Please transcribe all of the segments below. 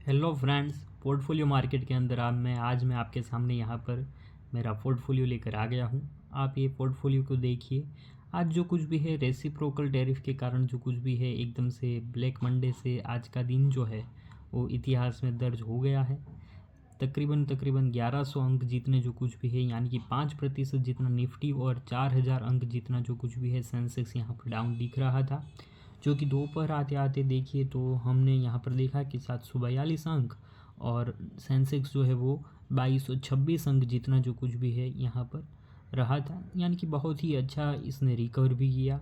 Hello friends, portfolio market के अंदर आज मैं आपके सामने यहाँ पर मेरा पोर्टफोलियो लेकर आ गया हूँ। आप ये पोर्टफोलियो को देखिए। आज जो कुछ भी है रेसिप्रोकल टैरिफ के कारण जो कुछ भी है एकदम से ब्लैक मंडे से आज का दिन जो है वो इतिहास में दर्ज हो गया है। तकरीबन 1100 अंक जितने जो कुछ भी है, यानी कि 5% जितना निफ्टी और 4000 अंक जितना जो कुछ भी है सेंसेक्स यहाँ पर डाउन दिख रहा था। जो कि दोपहर आते आते देखिए तो हमने यहाँ पर देखा कि 742 अंक और सेंसेक्स जो है वो 2226 अंक जितना जो कुछ भी है यहाँ पर रहा था, यानी कि बहुत ही अच्छा इसने रिकवर भी किया।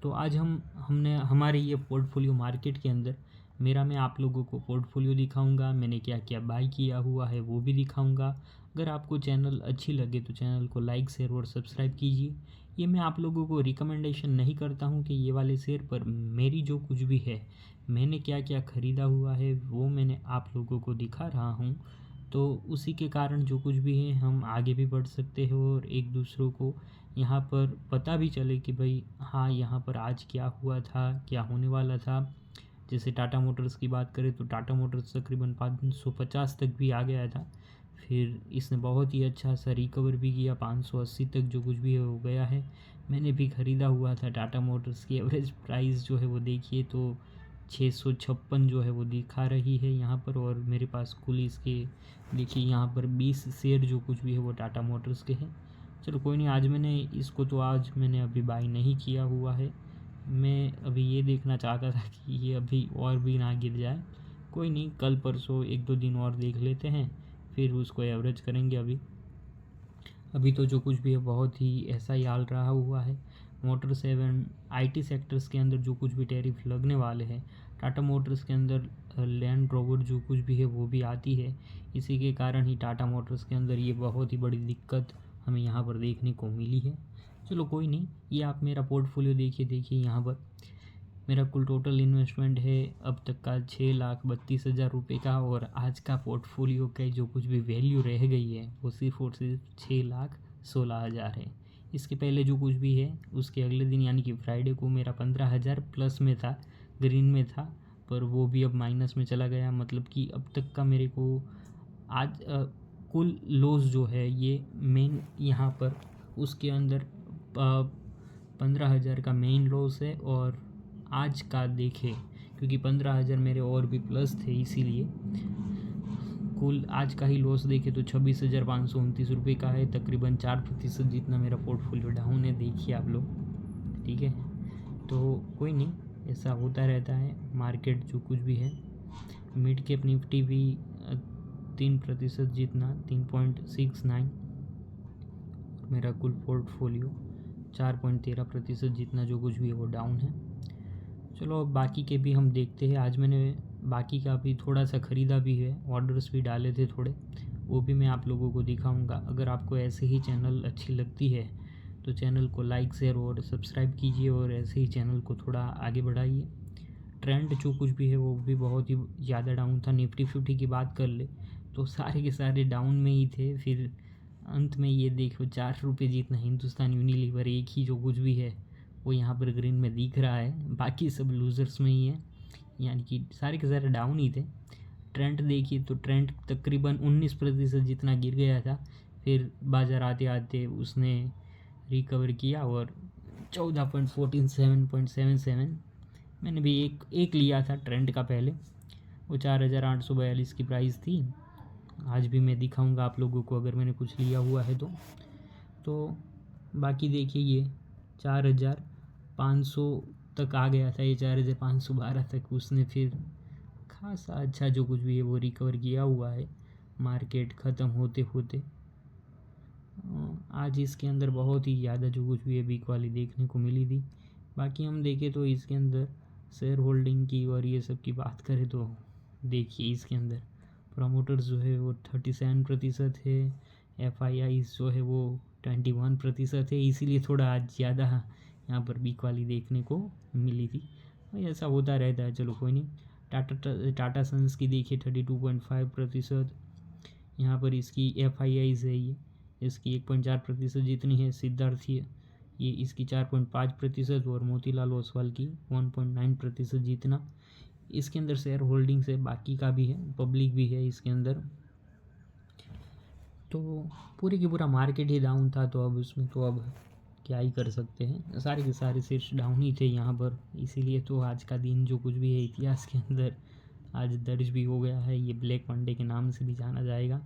तो आज हमने हमारे ये पोर्टफोलियो मार्केट के अंदर मैं आप लोगों को पोर्टफोलियो दिखाऊंगा, मैंने क्या क्या बाई किया हुआ है वो भी दिखाऊंगा। अगर आपको चैनल अच्छी लगे तो चैनल को लाइक शेयर और सब्सक्राइब कीजिए। ये मैं आप लोगों को रिकमेंडेशन नहीं करता हूँ कि ये वाले शेयर पर, मेरी जो कुछ भी है मैंने क्या क्या ख़रीदा हुआ है वो मैंने आप लोगों को दिखा रहा हूँ। तो उसी के कारण जो कुछ भी है हम आगे भी बढ़ सकते हैं और एक दूसरों को यहाँ पर पता भी चले कि भाई हाँ यहाँ पर आज क्या हुआ था, क्या होने वाला था। जैसे टाटा मोटर्स की बात करें तो टाटा मोटर्स तकरीबन 550 तक भी आ गया था, फिर इसने बहुत ही अच्छा सा रिकवर भी किया, 580 तक जो कुछ भी हो गया है। मैंने भी ख़रीदा हुआ था टाटा मोटर्स की एवरेज प्राइस जो है वो देखिए तो 656 जो है वो दिखा रही है यहाँ पर, और मेरे पास कुल इसके देखिए यहाँ पर 20 शेयर जो कुछ भी है वो टाटा मोटर्स के हैं। चलो कोई नहीं, आज मैंने अभी बाई नहीं किया हुआ है। मैं अभी ये देखना चाहता था कि ये अभी और भी ना गिर जाए। कोई नहीं, कल परसों एक दो दिन और देख लेते हैं, फिर उसको एवरेज करेंगे। अभी तो जो कुछ भी है बहुत ही ऐसा ही हाल रहा हुआ है। मोटर्स एवं आईटी सेक्टर्स के अंदर जो कुछ भी टैरिफ लगने वाले हैं, टाटा मोटर्स के अंदर लैंड रोवर जो कुछ भी है वो भी आती है। इसी के कारण ही टाटा मोटर्स के अंदर ये बहुत ही बड़ी दिक्कत हमें यहाँ पर देखने को मिली है। चलो कोई नहीं, ये आप मेरा पोर्टफोलियो देखिए यहाँ पर मेरा कुल टोटल इन्वेस्टमेंट है अब तक का 6,32,000 रुपये का, और आज का पोर्टफोलियो का जो कुछ भी वैल्यू रह गई है वो सिर्फ और सिर्फ 6,16,000 है। इसके पहले जो कुछ भी है उसके अगले दिन यानी कि फ्राइडे को मेरा 15,000 प्लस में था, ग्रीन में था, पर वो भी अब माइनस में चला गया। मतलब कि अब तक का मेरे को आज कुल लॉस जो है ये मेन यहाँ पर उसके अंदर 15,000 का मेन लॉस है। और आज का देखें, क्योंकि 15,000 मेरे और भी प्लस थे, इसीलिए कुल आज का ही लॉस देखें तो 26,529 रुपये का है। तकरीबन 4% जितना मेरा पोर्टफोलियो डाउन है, देखिए आप लोग। ठीक है, तो कोई नहीं, ऐसा होता रहता है मार्केट जो कुछ भी है। मिड कैप निफ्टी भी 3% जितना 3.69, मेरा कुल पोर्टफोलियो 4.13% जितना जो कुछ भी है वो डाउन है। चलो अब बाकी के भी हम देखते हैं। आज मैंने बाकी का भी थोड़ा सा ख़रीदा भी है, ऑर्डर्स भी डाले थे थोड़े, वो भी मैं आप लोगों को दिखाऊंगा। अगर आपको ऐसे ही चैनल अच्छी लगती है तो चैनल को लाइक शेयर और सब्सक्राइब कीजिए, और ऐसे ही चैनल को थोड़ा आगे बढ़ाइए। ट्रेंड जो कुछ भी है वो भी बहुत ही ज़्यादा डाउन था। निफ्टी 50 की बात कर ले तो सारे के सारे डाउन में ही थे, फिर अंत में ये देखो 4 रुपये जितना हिंदुस्तान यूनिलीवर एक ही जो कुछ भी है वो यहाँ पर ग्रीन में दिख रहा है, बाकी सब लूज़र्स में ही है, यानी कि सारे के सारे डाउन ही थे। ट्रेंड देखिए तो ट्रेंड तकरीबन 19% जितना गिर गया था, फिर बाज़ार आते आते उसने रिकवर किया और 7.77 मैंने भी एक लिया था ट्रेंड का पहले, वो 4,842 की प्राइस थी। आज भी मैं दिखाऊंगा आप लोगों को अगर मैंने कुछ लिया हुआ है तो बाकी देखिए ये 4,500 तक आ गया था, ये 4,512 तक उसने फिर खासा अच्छा जो कुछ भी है वो रिकवर किया हुआ है मार्केट ख़त्म होते होते। आज इसके अंदर बहुत ही ज़्यादा जो कुछ भी है वीक वाली देखने को मिली थी। बाकी हम देखें तो इसके अंदर शेयर होल्डिंग की और ये सब की बात करें तो देखिए इसके अंदर प्रमोटर्स जो है वो 37% है, FII जो है वो 21% है, इसीलिए थोड़ा आज ज़्यादा यहाँ पर वीक वाली देखने को मिली थी। ऐसा होता रहता है, चलो कोई नहीं। टाटा सन्स की देखिए 32.5%, यहाँ पर इसकी FIIs है, ये इसकी 1.4% जितनी है। सिद्धार्थ ये इसकी 4.5% और मोतीलाल ओसवाल की 1.9% जितना। इसके अंदर शेयर होल्डिंग्स है, बाकी का भी है, पब्लिक भी है इसके अंदर। तो पूरे की पूरा मार्केट ही डाउन था, तो अब उसमें तो अब क्या ही कर सकते हैं, सारे के सारे शेयर्स डाउन ही थे यहाँ पर। इसीलिए तो आज का दिन जो कुछ भी है इतिहास के अंदर आज दर्ज भी हो गया है, ये ब्लैक मंडे के नाम से भी जाना जाएगा।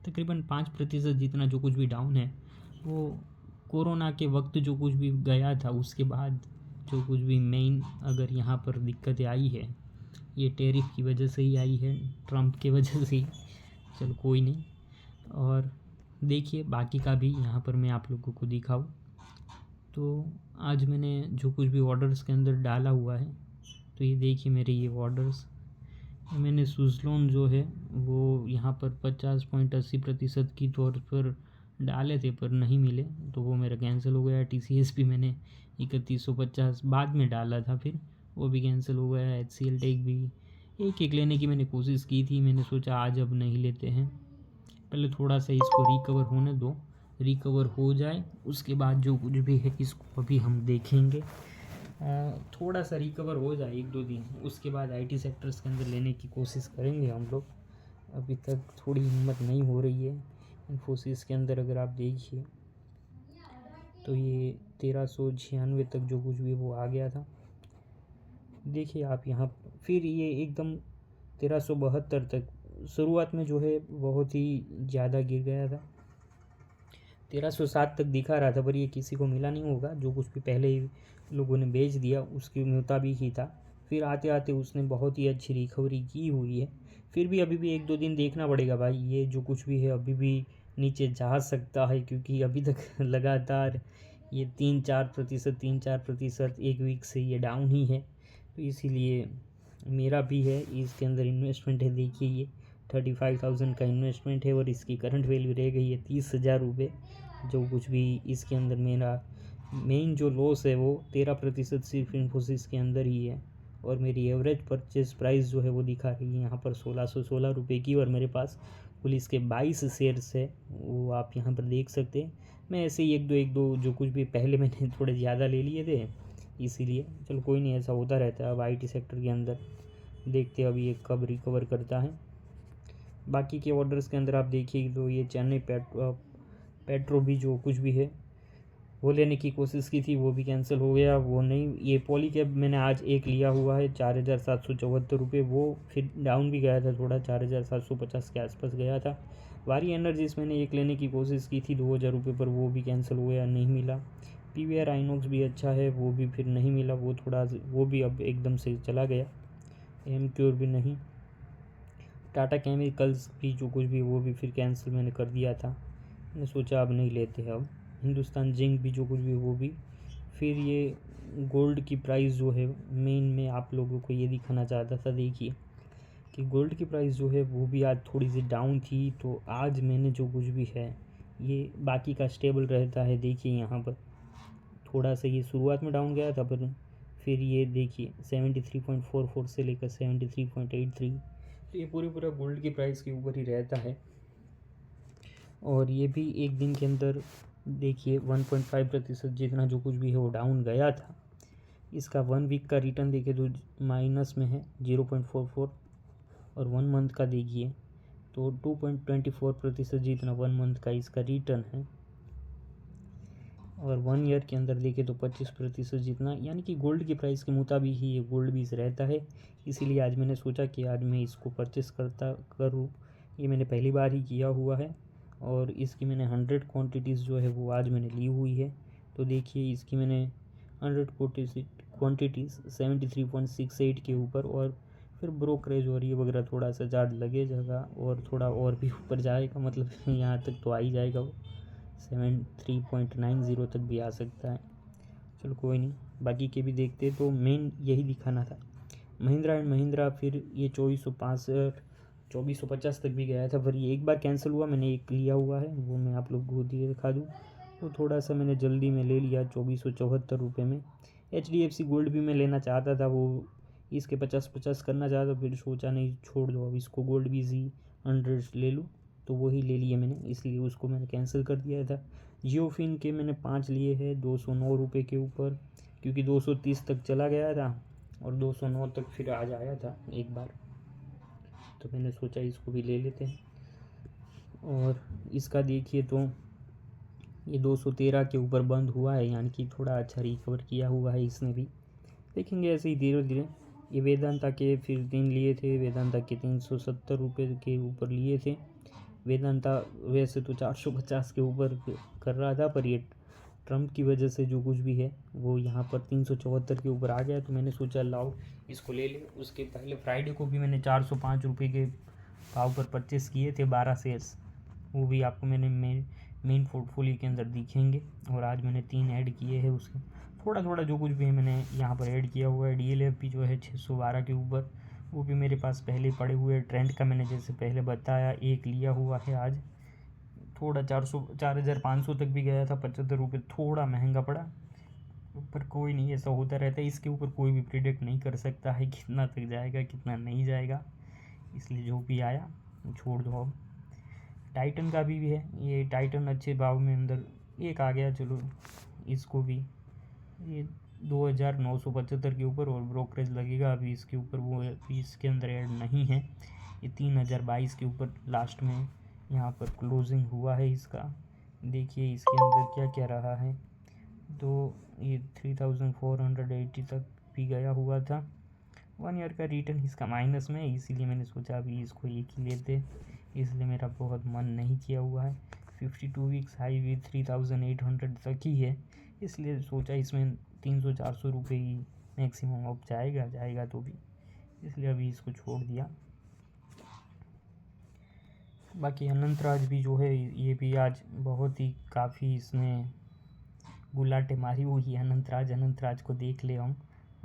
तकरीबन 5% जितना जो कुछ भी डाउन है वो कोरोना के वक्त जो कुछ भी गया था उसके बाद जो कुछ भी मेन अगर यहाँ पर दिक्कतें आई है ये टैरिफ की वजह से ही आई है, ट्रम्प की वजह से ही। चलो कोई नहीं। और देखिए बाकी का भी यहाँ पर मैं आप लोगों को दिखाऊँ तो आज मैंने जो कुछ भी ऑर्डर्स के अंदर डाला हुआ है, तो ये देखिए मेरे ये ऑर्डर्स, मैंने सुज़लोन जो है वो यहाँ पर 50.80% की तौर पर डाले थे पर नहीं मिले, तो वो मेरा कैंसिल हो गया। TCS भी मैंने 3150 बाद में डाला था, फिर वो भी कैंसिल हो गया। HCL टेक भी एक एक लेने की मैंने कोशिश की थी, मैंने सोचा आज अब नहीं लेते हैं, पहले थोड़ा सा इसको रिकवर होने दो, रिकवर हो जाए उसके बाद जो कुछ भी है इसको अभी हम देखेंगे। थोड़ा सा रिकवर हो जाए 1-2 दिन, उसके बाद IT सेक्टर्स के अंदर लेने की कोशिश करेंगे हम लोग। अभी तक थोड़ी हिम्मत नहीं हो रही है। इन्फोसिस के अंदर अगर आप देखिए तो ये 1396 तक जो कुछ भी वो आ गया था, देखिए आप यहाँ, फिर ये एकदम 1372 तक शुरुआत में जो है बहुत ही ज़्यादा गिर गया था, 1307 तक दिखा रहा था, पर ये किसी को मिला नहीं होगा, जो कुछ भी पहले ही लोगों ने बेच दिया उसके मुताबिक ही था। फिर आते आते उसने बहुत ही अच्छी रिकवरी की हुई है, फिर भी अभी भी 1-2 दिन देखना पड़ेगा भाई, ये जो कुछ भी है अभी भी नीचे जा सकता है, क्योंकि अभी तक लगातार ये 3-4% एक वीक से ये डाउन ही है। तो इसीलिए मेरा भी है इसके अंदर इन्वेस्टमेंट है, देखिए ये 35,000 का इन्वेस्टमेंट है और इसकी करंट वैल्यू रह गई है 30,000 रुपये। जो कुछ भी इसके अंदर मेरा मेन जो लॉस है वो 13% सिर्फ इन्फोसिस के अंदर ही है, और मेरी एवरेज परचेज प्राइस जो है वो दिखा रही है यहाँ पर 1616 रुपये की, और मेरे पास कुल इसके 22 शेयर्स है, वो आप यहाँ पर देख सकते हैं। मैं ऐसे ही एक दो जो कुछ भी पहले मैंने थोड़े ज़्यादा ले लिए थे, इसीलिए चलो कोई नहीं, ऐसा होता रहता है। अब IT सेक्टर के अंदर देखते हैं अभी ये कब रिकवर करता है। बाकी के ऑर्डर्स के अंदर आप देखिए तो ये चेन्नई पेट्रो भी जो कुछ भी है वो लेने की कोशिश की थी, वो भी कैंसिल हो गया, वो नहीं। ये पॉलीकैब मैंने आज एक लिया हुआ है 4,774 रुपये, वो फिर डाउन भी गया था थोड़ा, 4,750 के आसपास गया था। वारी एनर्जीज मैंने एक लेने की कोशिश की थी 2,000 रुपये पर, वो भी कैंसिल हो गया, नहीं मिला। PVR आइनॉक्स भी अच्छा है, वो भी फिर नहीं मिला, वो थोड़ा वो भी अब एकदम से चला गया। एमक्योर भी नहीं। टाटा केमिकल्स भी जो कुछ भी वो भी फिर कैंसिल मैंने कर दिया था, मैंने सोचा अब नहीं लेते हैं। अब हिंदुस्तान जिंक भी जो कुछ भी वो भी। फिर ये गोल्ड की प्राइस जो है मेन में आप लोगों को ये दिखाना चाहता था, देखिए कि गोल्ड की प्राइस जो है वो भी आज थोड़ी सी डाउन थी, तो आज मैंने जो कुछ भी है ये बाकी का स्टेबल रहता है। देखिए यहाँ पर थोड़ा सा ये शुरुआत में डाउन गया था, पर फिर ये देखिए 73.44 से लेकर 73.83, तो ये पूरा गोल्ड की प्राइस के ऊपर ही रहता है। और ये भी एक दिन के अंदर देखिए 1.5% जितना जो कुछ भी है वो डाउन गया था। इसका 1 वीक का रिटर्न देखिए तो माइनस में है 0.44, और 1 मंथ का देखिए तो 2.24% जितना 1 मंथ का इसका रिटर्न है, और 1 ईयर के अंदर देखें तो 25% जितना, यानी कि गोल्ड की प्राइस के मुताबिक ही ये गोल्ड भी रहता है। इसीलिए आज मैंने सोचा कि आज मैं इसको परचेस करूँ। ये मैंने पहली बार ही किया हुआ है, और इसकी मैंने 100 क्वांटिटीज़ जो है वो आज मैंने ली हुई है। तो देखिए इसकी मैंने 100 क्वांटिटीज़ 73.68 के ऊपर, और फिर ब्रोकरेज और ये वगैरह थोड़ा सा चार्ज लगे जाएगा, और थोड़ा और भी ऊपर जाएगा, मतलब यहाँ तक तो आ ही जाएगा वो 73.90 तक भी आ सकता है। चलो कोई नहीं, बाकी के भी देखते। तो मेन यही दिखाना था। महिंद्रा एंड महिंद्रा फिर ये 2450 तक भी गया था, पर ये एक बार कैंसिल हुआ, मैंने एक लिया हुआ है वो मैं आप लोग को दिखा दूँ। तो थोड़ा सा मैंने जल्दी में ले लिया 2474 रुपये में। HDFC गोल्ड भी मैं लेना चाहता था, वो इसके 50-50 करना चाहता, फिर सोचा नहीं छोड़ दो, अब इसको गोल्ड भी 100 ले लूँ, तो वही ले लिए मैंने, इसलिए उसको मैंने कैंसिल कर दिया था। जियोफिन के मैंने 5 लिए हैं 209 रुपये के ऊपर, क्योंकि 230 तक चला गया था, और 209 तक फिर आज आया था एक बार, तो मैंने सोचा इसको भी ले लेते हैं। और इसका देखिए तो ये 213 के ऊपर बंद हुआ है, यानी कि थोड़ा अच्छा रिकवर किया हुआ है इसने भी। देखेंगे ऐसे ही धीरे धीरे। ये वेदांता के फिर 3 लिए थे, वेदांता के 370 रुपये के ऊपर लिए थे। वेदांता वैसे तो 450 के ऊपर कर रहा था, पर ये ट्रम्प की वजह से जो कुछ भी है वो यहाँ पर 374 के ऊपर आ गया, तो मैंने सोचा लाओ इसको ले ले। उसके पहले फ्राइडे को भी मैंने 405 रुपये के भाव पर परचेस किए थे 12 शेयर्स, वो भी आपको मैंने मेन पोर्टफोलियो के अंदर दिखेंगे। और आज मैंने 3 ऐड किए हैं उसके, थोड़ा थोड़ा जो कुछ भी है मैंने यहाँ पर ऐड किया हुआ है। DLF भी जो है 612 के ऊपर, वो भी मेरे पास पहले पड़े हुए। ट्रेंड का मैंने जैसे पहले बताया एक लिया हुआ है, आज थोड़ा 4,500 तक भी गया था, 75 रुपये थोड़ा महंगा पड़ा, पर कोई नहीं, ऐसा होता रहता है। इसके ऊपर कोई भी प्रिडिक्ट नहीं कर सकता है कितना तक जाएगा कितना नहीं जाएगा, इसलिए जो भी आया छोड़ दो। अब टाइटन का भी है, ये टाइटन अच्छे भाव में अंदर एक आ गया, चलो इसको भी, ये 2,975 के ऊपर और ब्रोकरेज लगेगा अभी इसके ऊपर, वो इसके अंदर ऐड नहीं है। ये 3,022 के ऊपर लास्ट में यहाँ पर क्लोजिंग हुआ है इसका। देखिए इसके अंदर क्या क्या रहा है, तो ये 3,480 तक भी गया हुआ था। 1 ईयर का रिटर्न इसका माइनस में, इसीलिए मैंने सोचा अभी इसको एक ही लेते, इसलिए मेरा बहुत मन नहीं किया हुआ है। 52 वीक्स हाई भी 3,800 तक ही है, इसलिए सोचा इसमें 300-400 रुपये ही मैक्सिमम अब जाएगा तो भी, इसलिए अभी इसको छोड़ दिया। बाकी अनंतराज भी जो है ये भी आज बहुत ही काफ़ी इसने गुलाटे मारी हुई है। अनंतराज को देख ले हम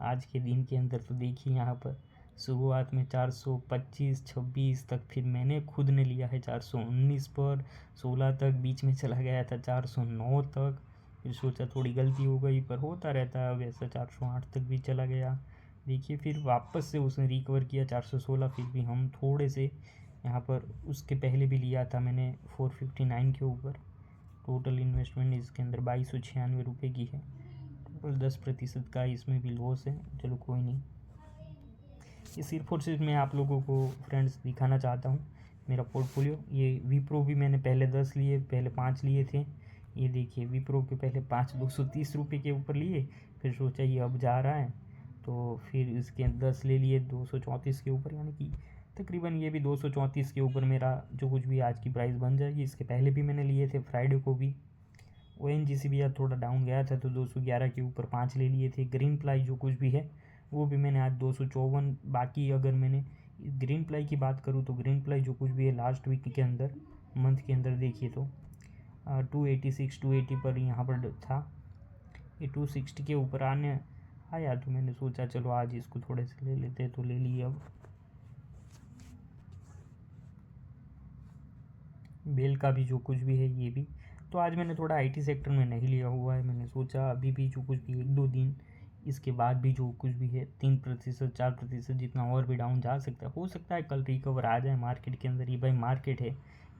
आज के दिन के अंदर, तो देखिए यहाँ पर शुरुआत में 425-26 तक, फिर मैंने खुद ने लिया है 419 पर, 16 तक बीच में चला गया था 409 तक, फिर सोचा थोड़ी गलती हो गई, पर होता रहता है वैसा। 408 तक भी चला गया, देखिए फिर वापस से उसने रिकवर किया 416, फिर भी हम थोड़े से यहाँ पर, उसके पहले भी लिया था मैंने 459 के ऊपर। टोटल इन्वेस्टमेंट इसके अंदर 2296 रुपये की है, टोटल 10% का इसमें भी लॉस है, चलो कोई नहीं। ये सिर्फ और सिर्फ मैं आप लोगों को फ्रेंड्स दिखाना चाहता हूँ मेरा पोर्टफोलियो। ये विप्रो भी मैंने पहले 10 लिए, पहले 5 लिए थे। ये देखिए विप्रो के पहले 5 230 रुपये के ऊपर लिए, फिर सोचा ये अब जा रहा है, तो फिर इसके 10 ले लिए 234 के ऊपर, यानी कि तकरीबन ये भी 234 के ऊपर मेरा जो कुछ भी आज की प्राइस बन जाएगी। इसके पहले भी मैंने लिए थे, फ्राइडे को भी। ONGC भी आज थोड़ा डाउन गया था तो 211 के ऊपर 5 ले लिए थे। ग्रीन प्लाई जो कुछ भी है वो भी मैंने आज 254। बाकी अगर मैंने ग्रीन प्लाई की बात करूँ तो ग्रीन प्लाई जो कुछ भी है लास्ट वीक के अंदर, मंथ के अंदर देखिए तो 286 280 पर यहाँ पर था, ये 260 के ऊपर आने आया, तो मैंने सोचा चलो आज इसको थोड़े से ले लेते, तो ले लिए। अब बेल का भी जो कुछ भी है ये भी, तो आज मैंने थोड़ा IT सेक्टर में नहीं लिया हुआ है। मैंने सोचा अभी भी जो कुछ भी 1-2 दिन इसके बाद भी जो कुछ भी है 3% 4% जितना और भी डाउन जा सकता है, हो सकता है कल रिकवर आ जाए मार्केट के अंदर। ये भाई मार्केट है,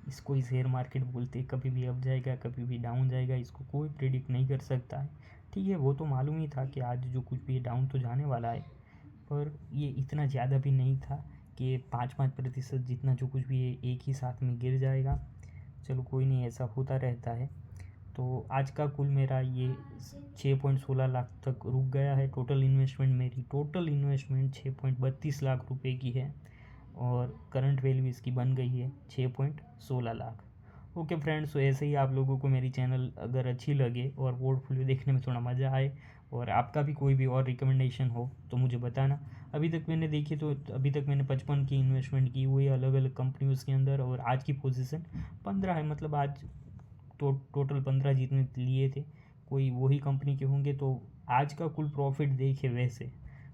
इसको ही शेयर मार्केट बोलते हैं, कभी भी अप जाएगा कभी भी डाउन जाएगा, इसको कोई प्रिडिक्ट नहीं कर सकता है। ठीक है, वो तो मालूम ही था कि आज जो कुछ भी डाउन तो जाने वाला है, पर ये इतना ज़्यादा भी नहीं था कि 5% जितना जो कुछ भी है एक ही साथ में गिर जाएगा। चलो कोई नहीं, ऐसा होता रहता है। तो आज का कुल मेरा ये 6.16 लाख तक रुक गया है। टोटल इन्वेस्टमेंट 6.32 लाख रुपए की है, और करंट वैल्यू इसकी बन गई है 6.16 लाख। ओके फ्रेंड्स, तो ऐसे ही आप लोगों को मेरी चैनल अगर अच्छी लगे और पोर्टफोलियो देखने में थोड़ा मज़ा आए, और आपका भी कोई भी और रिकमेंडेशन हो तो मुझे बताना। अभी तक मैंने देखी तो अभी तक मैंने 55 की इन्वेस्टमेंट की हुई है अलग अलग कंपनियों के अंदर, और आज की पोजीशन 15 है। मतलब आज तो टोटल 15 जितने लिए थे कोई वही कंपनी के होंगे, तो आज का कुल प्रॉफिट देखे वैसे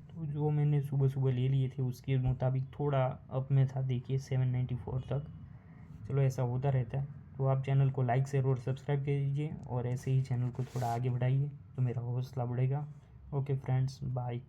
तो जो मैंने सुबह सुबह ले लिए थे उसके मुताबिक थोड़ा अप में था, देखिए 794 तक। चलो ऐसा होता रहता है, तो आप चैनल को लाइक शेयर और सब्सक्राइब कर दीजिए, और ऐसे ही चैनल को थोड़ा आगे बढ़ाइए तो मेरा हौसला बढ़ेगा। Okay friends, bye.